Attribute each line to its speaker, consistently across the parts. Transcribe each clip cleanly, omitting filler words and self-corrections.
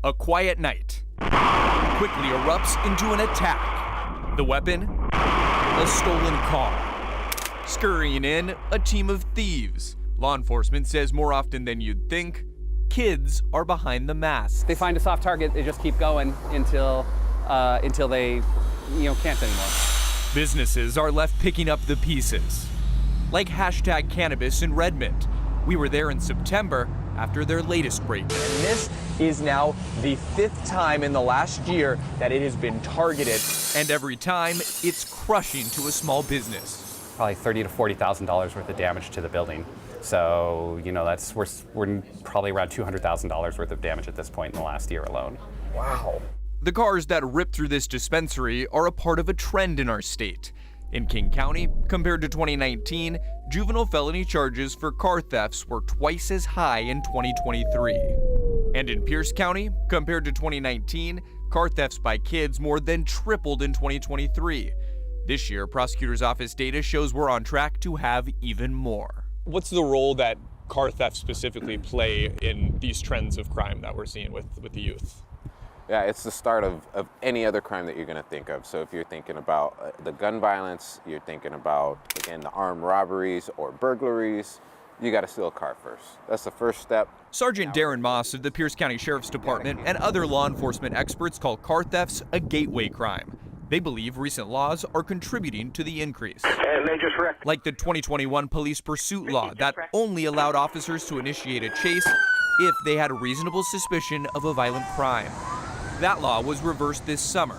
Speaker 1: A quiet night quickly erupts into an attack. The weapon? A stolen car. Scurrying in, a team of thieves. Law enforcement says more often than you'd think, kids are behind the mask.
Speaker 2: They find a soft target, they just keep going until they, can't anymore.
Speaker 1: Businesses are left picking up the pieces. Like #cannabis in Redmond. We were there in September after their latest break.
Speaker 3: And this is now the 5th time in the last year that it has been targeted.
Speaker 1: And every time, it's crushing to a small business.
Speaker 2: Probably $30,000 to $40,000 worth of damage to the building. So, we're probably around $200,000 worth of damage at this point in the last year alone.
Speaker 3: Wow.
Speaker 1: The cars that ripped through this dispensary are a part of a trend in our state. In King County, compared to 2019, juvenile felony charges for car thefts were twice as high in 2023. And in Pierce County, compared to 2019, car thefts by kids more than tripled in 2023. This year, prosecutor's office data shows we're on track to have even more.
Speaker 4: What's the role that car thefts specifically play in these trends of crime that we're seeing with the youth?
Speaker 5: Yeah, it's the start of any other crime that you're going to think of. So if you're thinking about the gun violence, you're thinking about, again, the armed robberies or burglaries, you got to steal a car first. That's the first step.
Speaker 1: Sergeant Darren Moss of the Pierce County Sheriff's Department and other law enforcement experts call car thefts a gateway crime. They believe recent laws are contributing to the increase. Like the 2021 police pursuit law that only allowed officers to initiate a chase if they had a reasonable suspicion of a violent crime. That law was reversed this summer.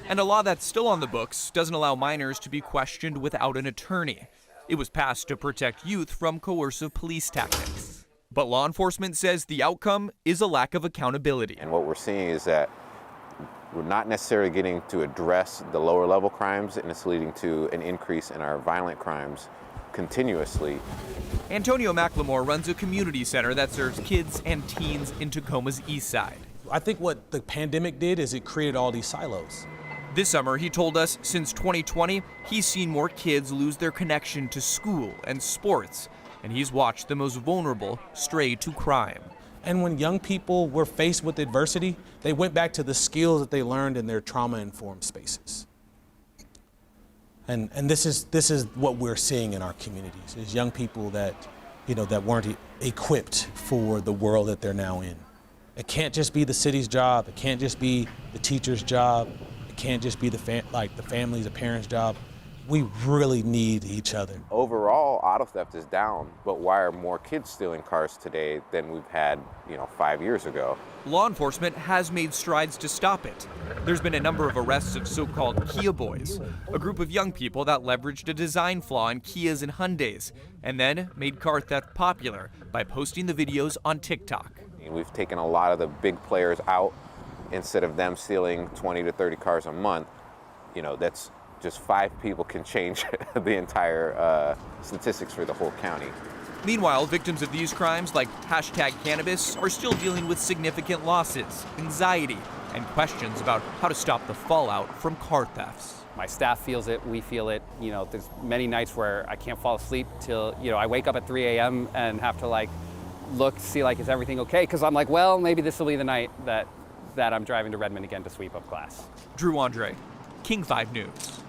Speaker 1: And a law that's still on the books doesn't allow minors to be questioned without an attorney. It was passed to protect youth from coercive police tactics. But law enforcement says the outcome is a lack of accountability.
Speaker 5: And what we're seeing is that we're not necessarily getting to address the lower level crimes, and it's leading to an increase in our violent crimes continuously.
Speaker 1: Antonio McLemore runs a community center that serves kids and teens in Tacoma's east side.
Speaker 6: I think what the pandemic did is it created all these silos.
Speaker 1: This summer, he told us since 2020, he's seen more kids lose their connection to school and sports, and he's watched the most vulnerable stray to crime.
Speaker 6: And when young people were faced with adversity, they went back to the skills that they learned in their trauma-informed spaces. And this is what we're seeing in our communities, is young people that weren't equipped for the world that they're now in. It can't just be the city's job. It can't just be the teacher's job. It can't just be the family's, the parents' job. We really need each other.
Speaker 5: Overall, auto theft is down, but why are more kids stealing cars today than we've had, 5 years ago?
Speaker 1: Law enforcement has made strides to stop it. There's been a number of arrests of so-called Kia boys, a group of young people that leveraged a design flaw in Kias and Hyundais, and then made car theft popular by posting the videos on TikTok.
Speaker 5: We've taken a lot of the big players out. Instead of them stealing 20 to 30 cars a month, that's just 5 people can change the entire statistics for the whole county.
Speaker 1: Meanwhile, victims of these crimes, like #cannabis, are still dealing with significant losses, anxiety, and questions about how to stop the fallout from car thefts.
Speaker 2: My staff feels it, we feel it. There's many nights where I can't fall asleep till, I wake up at 3 a.m. and have to look, see is everything okay? Because I'm well, maybe this will be the night that I'm driving to Redmond again to sweep up glass.
Speaker 1: Drew Andre, King 5 News.